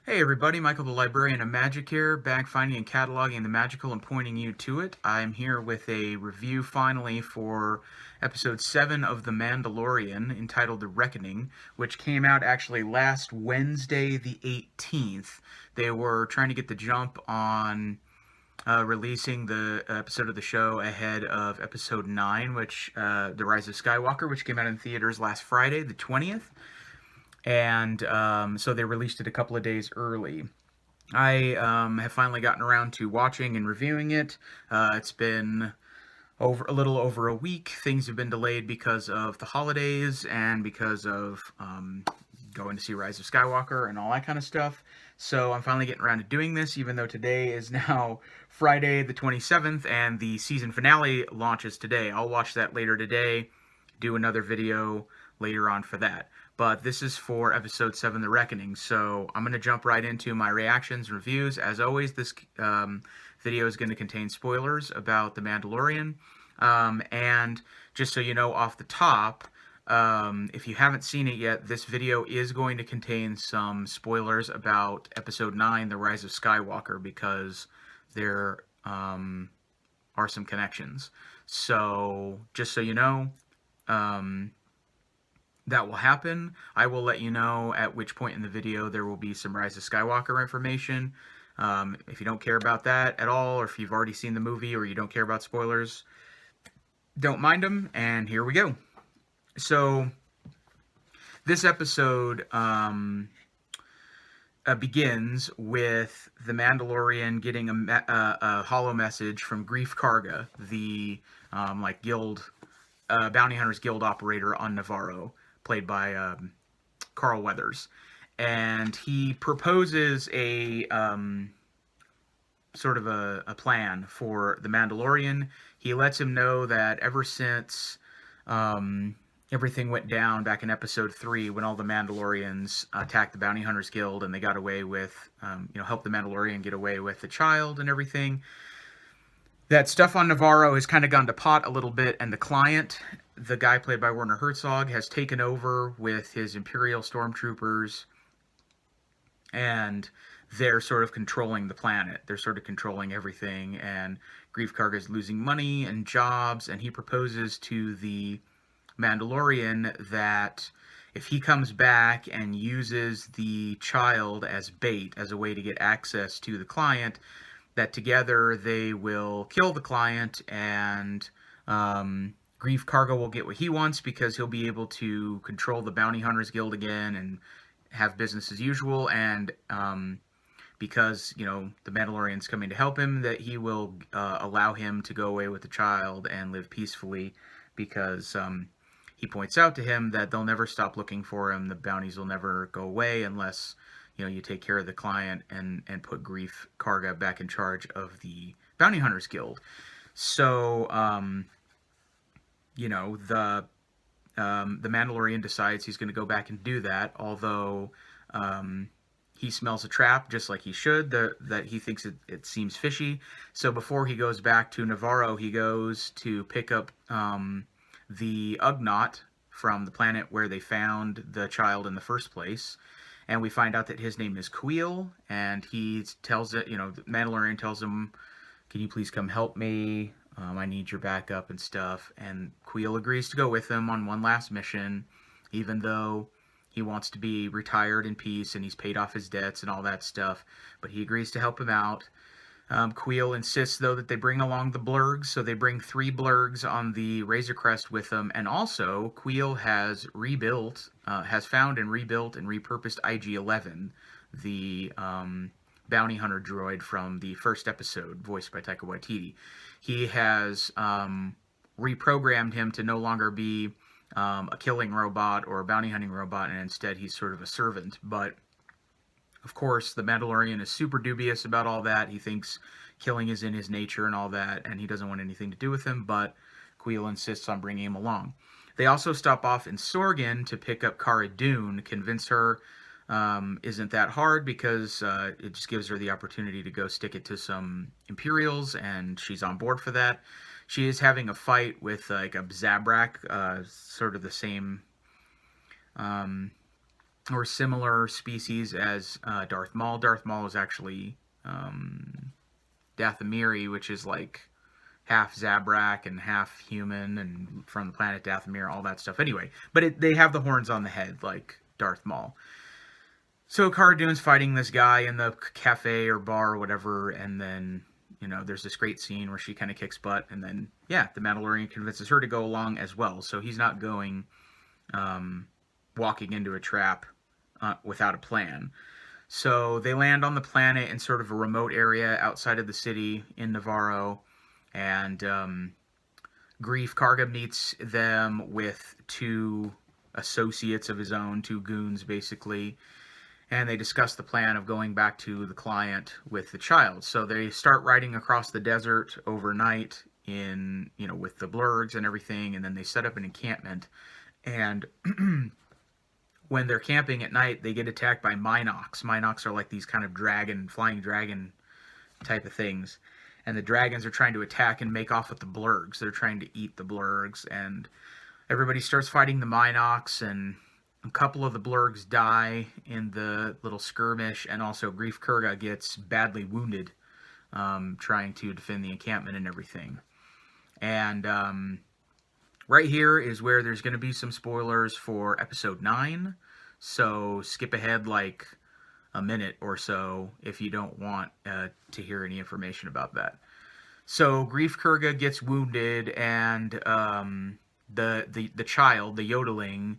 Hey everybody, Michael the Librarian of Magic here, back finding and cataloging the magical and pointing you to it. I'm here with a review finally for episode 7 of The Mandalorian, entitled The Reckoning, which came out actually last Wednesday the 18th. They were trying to get the jump on releasing the episode of the show ahead of episode 9, The Rise of Skywalker, which came out in theaters last Friday, the 20th. And so they released it a couple of days early. I have finally gotten around to watching and reviewing it. It's been a little over a week. Things have been delayed because of the holidays and because of going to see Rise of Skywalker and all that kind of stuff. So I'm finally getting around to doing this, even though today is now Friday the 27th and the season finale launches today. I'll watch that later today, do another video later on for that. But this is for episode 7, The Reckoning. So I'm going to jump right into my reactions and reviews. As always, this video is going to contain spoilers about The Mandalorian. And just so you know off the top, if you haven't seen it yet, this video is going to contain some spoilers about episode 9, The Rise of Skywalker, because there are some connections. So just so you know, that will happen. I will let you know at which point in the video there will be some Rise of Skywalker information. If you don't care about that at all, or if you've already seen the movie or you don't care about spoilers, don't mind them, and here we go. So, this episode begins with the Mandalorian getting a hollow message from Greef Karga, the guild bounty hunters guild operator on Navarro, played by Carl Weathers, and he proposes a sort of a plan for the Mandalorian. He lets him know that ever since everything went down back in episode 3, when all the Mandalorians attacked the Bounty Hunters Guild and they got away with, helped the Mandalorian get away with the child and everything, that stuff on Navarro has kind of gone to pot a little bit, and the client, the guy played by Werner Herzog, has taken over with his Imperial stormtroopers, and they're sort of controlling the planet. They're sort of controlling everything, and Greef Karga is losing money and jobs, and he proposes to the Mandalorian that if he comes back and uses the child as bait, as a way to get access to the client, that together they will kill the client, and Greef Karga will get what he wants because he'll be able to control the Bounty Hunters Guild again and have business as usual, and because, the Mandalorian's coming to help him, that he will allow him to go away with the child and live peacefully, because he points out to him that they'll never stop looking for him. The bounties will never go away unless you take care of the client and put Greef Karga back in charge of the Bounty Hunters Guild. So, the Mandalorian decides he's going to go back and do that, although he smells a trap, just like he should, that he thinks it seems fishy. So before he goes back to Navarro, he goes to pick up the Ugnaught from the planet where they found the child in the first place. And we find out that his name is Kuiil, and he tells it, the Mandalorian tells him, "Can you please come help me? I need your backup and stuff." And Kuiil agrees to go with him on one last mission, even though he wants to be retired in peace and he's paid off his debts and all that stuff. But he agrees to help him out. Kuiil insists, though, that they bring along the blurgs, so they bring 3 blurgs on the Razor Crest with them, and also Kuiil has found and rebuilt and repurposed IG-11, the bounty hunter droid from the first episode, voiced by Taika Waititi. He has reprogrammed him to no longer be a killing robot or a bounty hunting robot, and instead he's sort of a servant. But of course, the Mandalorian is super dubious about all that. He thinks killing is in his nature and all that, and he doesn't want anything to do with him, but Kuiil insists on bringing him along. They also stop off in Sorgan to pick up Cara Dune, convince her isn't that hard, because it just gives her the opportunity to go stick it to some Imperials, and she's on board for that. She is having a fight with a Zabrak, sort of the same or similar species as Darth Maul. Darth Maul is actually Dathomiri, which is like half Zabrak and half human, and from the planet Dathomir, all that stuff. Anyway, but they have the horns on the head, like Darth Maul. So Cara Dune's fighting this guy in the cafe or bar or whatever, and then there's this great scene where she kind of kicks butt, and then the Mandalorian convinces her to go along as well. So he's not going walking into a trap without a plan. So they land on the planet in sort of a remote area outside of the city in Navarro, and Greef Karga meets them with two associates of his own, two goons basically, and they discuss the plan of going back to the client with the child. So they start riding across the desert overnight with the blurgs and everything, and then they set up an encampment. And when they're camping at night, they get attacked by Minox. Minox are like these kind of flying dragon type of things. And the dragons are trying to attack and make off with the blurgs. They're trying to eat the blurgs, and everybody starts fighting the Minox, and a couple of the blurgs die in the little skirmish, and also Greef Karga gets badly wounded trying to defend the encampment and everything. And right here is where there's going to be some spoilers for Episode 9, so skip ahead like a minute or so if you don't want to hear any information about that. So Greef Karga gets wounded, and the child, the yodeling,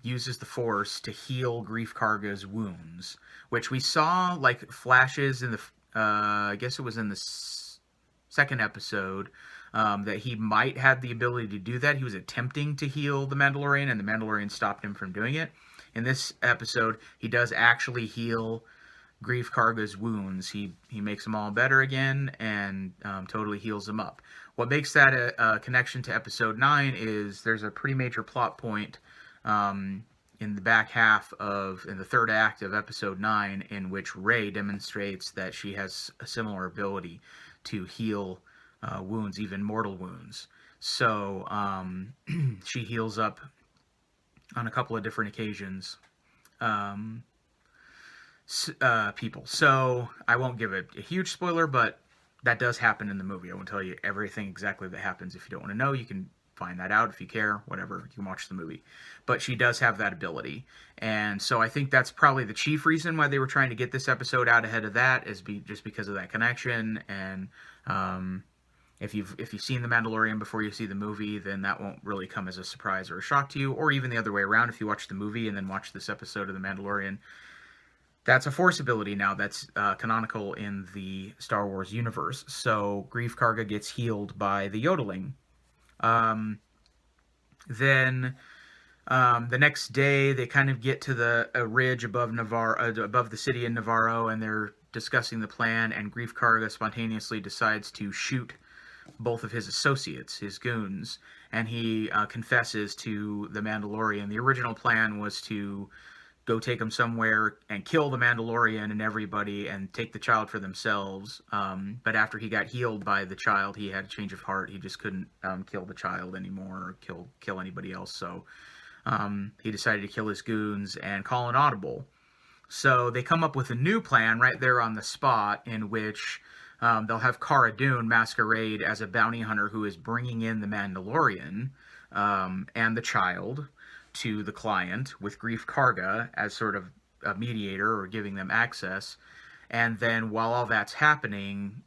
uses the Force to heal Greef Karga's wounds, which we saw like flashes in the I guess it was in the second episode, that he might have the ability to do that. He was attempting to heal the Mandalorian, and the Mandalorian stopped him from doing it. In this episode, he does actually heal Greef Karga's wounds. He makes them all better again, and totally heals them up. What makes that a connection to Episode 9 is there's a pretty major plot point in the back half in the third act of Episode 9, in which Rey demonstrates that she has a similar ability to heal wounds, even mortal wounds. So she heals up on a couple of different occasions people. So I won't give a huge spoiler, but that does happen in the movie. I won't tell you everything exactly that happens. If you don't want to know, you can find that out. If you care, whatever, you can watch the movie. But she does have that ability. And so I think that's probably the chief reason why they were trying to get this episode out ahead of that, is just because of that connection. And if you've seen The Mandalorian before you see the movie, then that won't really come as a surprise or a shock to you. Or even the other way around, if you watch the movie and then watch this episode of The Mandalorian, that's a Force ability now that's canonical in the Star Wars universe. So Greef Karga gets healed by the yodeling. Then the next day, they kind of get to a ridge above above the city in Navarro, and they're discussing the plan. And Greef Karga spontaneously decides to shoot both of his associates, his goons, and he confesses to the Mandalorian. The original plan was to go take him somewhere and kill the Mandalorian and everybody and take the child for themselves. But after he got healed by the child, he had a change of heart. He just couldn't kill the child anymore or kill anybody else. So he decided to kill his goons and call an audible. So they come up with a new plan right there on the spot, in which they'll have Cara Dune masquerade as a bounty hunter who is bringing in the Mandalorian and the child to the client, with Greef Karga as sort of a mediator or giving them access. And then while all that's happening,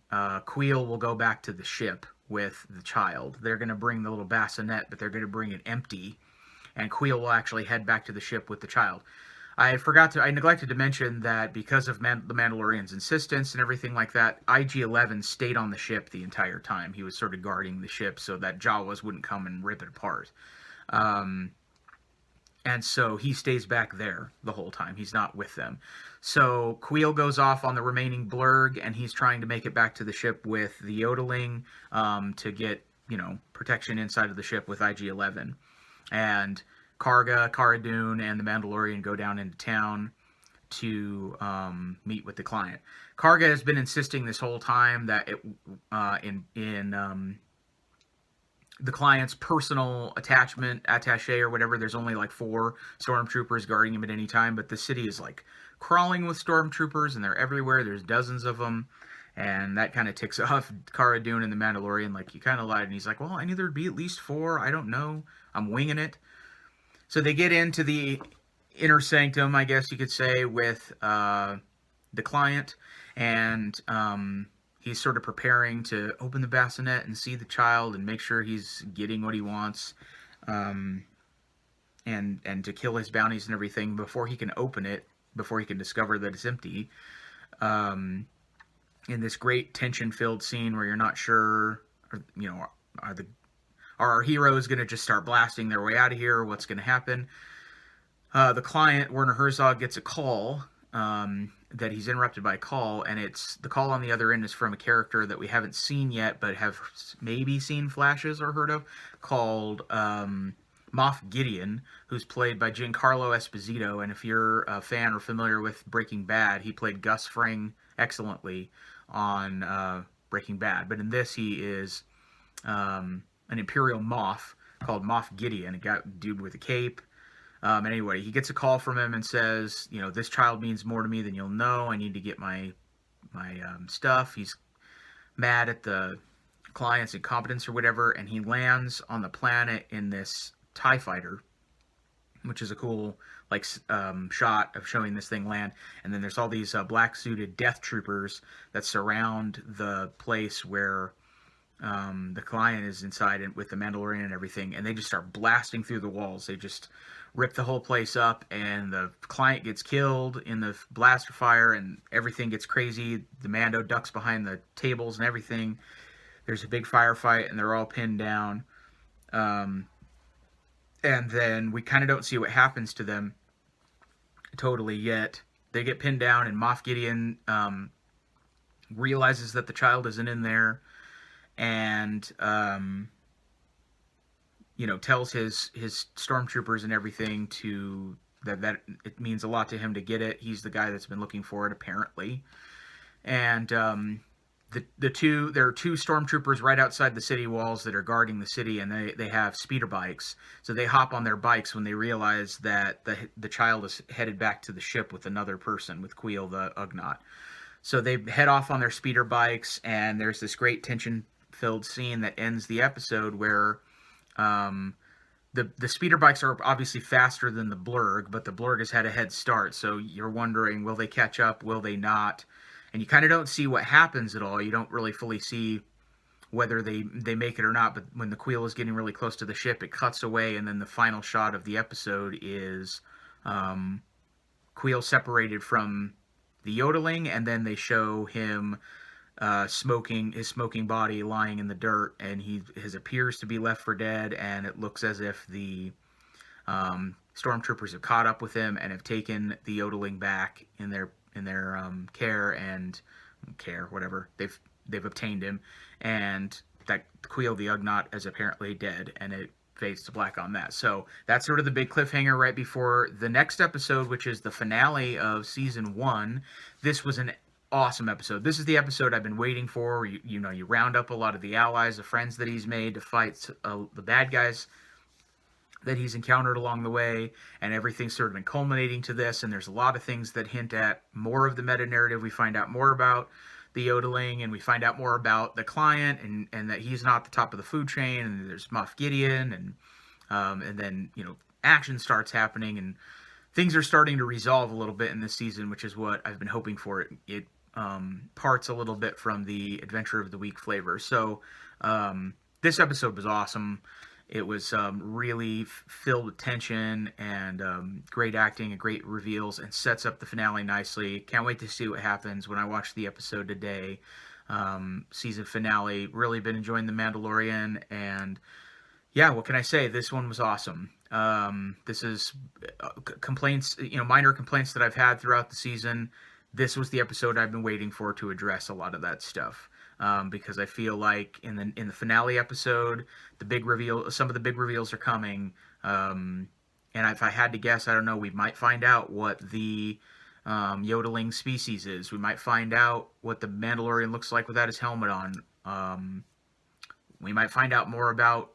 Queel will go back to the ship with the child. They're going to bring the little bassinet, but they're going to bring it empty. And Queel will actually head back to the ship with the child. I neglected to mention that because of the Mandalorian's insistence and everything like that, IG-11 stayed on the ship the entire time. He was sort of guarding the ship so that Jawas wouldn't come and rip it apart. And so he stays back there the whole time. He's not with them. So Queel goes off on the remaining blurg, and he's trying to make it back to the ship with the yodeling to get, protection inside of the ship with IG-11. And Cara Dune, and the Mandalorian go down into town to meet with the client. Karga has been insisting this whole time that the client's personal attache or whatever. There's only like 4 stormtroopers guarding him at any time, but the city is like crawling with stormtroopers, and they're everywhere. There's dozens of them, and that kind of ticks off Cara Dune and the Mandalorian. Like, you kind of lied, and he's like, well, I knew there'd be at least 4. I don't know. I'm winging it. So they get into the inner sanctum, I guess you could say, with the client, and he's sort of preparing to open the bassinet and see the child and make sure he's getting what he wants, and to kill his bounties and everything before he can open it, before he can discover that it's empty. In this great tension-filled scene where you're not sure, are our heroes going to just start blasting their way out of here, or what's going to happen? The client, Werner Herzog, gets a call, that he's interrupted by a call, and it's the call on the other end is from a character that we haven't seen yet, but have maybe seen flashes or heard of, called Moff Gideon, who's played by Giancarlo Esposito. And if you're a fan or familiar with Breaking Bad, he played Gus Fring excellently on Breaking Bad. But in this, he is an Imperial Moff called Moff Gideon, a dude with a cape. And anyway, he gets a call from him and says, this child means more to me than you'll know. I need to get my stuff. He's mad at the client's incompetence or whatever, and he lands on the planet in this TIE fighter, which is a cool shot of showing this thing land. And then there's all these black-suited death troopers that surround the place where the client is inside, and with the Mandalorian and everything, and they just start blasting through the walls. They just rip the whole place up, and the client gets killed in the blaster fire, and everything gets crazy. The Mando ducks behind the tables and everything. There's a big firefight, and they're all pinned down. And then we kind of don't see what happens to them totally yet. They get pinned down, and Moff Gideon realizes that the child isn't in there, and tells his stormtroopers and everything that it means a lot to him to get it. He's the guy that's been looking for it, apparently. And there are 2 stormtroopers right outside the city walls that are guarding the city, and they have speeder bikes. So they hop on their bikes when they realize that the child is headed back to the ship with another person, with Queel the Ugnaught. So they head off on their speeder bikes, and there's this great tension-filled scene that ends the episode where the speeder bikes are obviously faster than the Blurg, but the Blurg has had a head start. So you're wondering, will they catch up? Will they not? And you kind of don't see what happens at all. You don't really fully see whether they make it or not. But when the Queel is getting really close to the ship, it cuts away, and then the final shot of the episode is Queel separated from the yodeling, and then they show him smoking body lying in the dirt, and he appears to be left for dead, and it looks as if the stormtroopers have caught up with him and have taken the yodeling back in their care, whatever. They've obtained him, and that Queel the Ugnaught is apparently dead, and it fades to black on that. So that's sort of the big cliffhanger right before the next episode, which is the finale of season 1. This was an awesome episode. This is the episode I've been waiting for. You round up a lot of the allies, the friends that he's made to fight the bad guys that he's encountered along the way, and everything's sort of been culminating to this, and there's a lot of things that hint at more of the meta-narrative. We find out more about the yodeling, and we find out more about the client, and that he's not the top of the food chain, and there's Moff Gideon, and then, action starts happening, and things are starting to resolve a little bit in this season, which is what I've been hoping for. It parts a little bit from the Adventure of the Week flavor. So this episode was awesome. It was really filled with tension and great acting and great reveals, and sets up the finale nicely. Can't wait to see what happens when I watch the episode today. Season finale. Really been enjoying The Mandalorian, and yeah, what can I say? This one was awesome. This is complaints, minor complaints that I've had throughout the season. This was the episode I've been waiting for to address a lot of that stuff. Because I feel like in the finale episode, some of the big reveals are coming. And if I had to guess, I don't know, we might find out what the yodeling species is. We might find out what the Mandalorian looks like without his helmet on. We might find out more about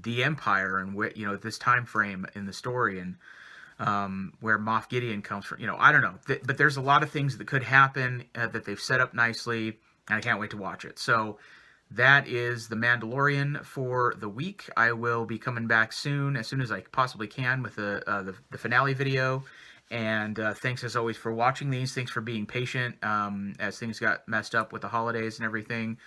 the Empire and where, you know, this time frame in the story, and where Moff Gideon comes from. You know, I don't know, but there's a lot of things that could happen that they've set up nicely, and I can't wait to watch it. So that is The Mandalorian for the week. I will be coming back soon, as soon as I possibly can, with the finale video. And thanks as always for watching these. Thanks for being patient as things got messed up with the holidays and everything.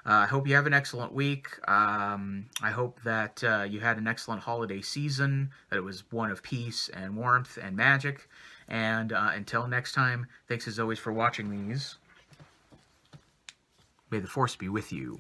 I hope you have an excellent week. I hope that you had an excellent holiday season, that it was one of peace and warmth and magic. And until next time, thanks as always for watching these. May the Force be with you.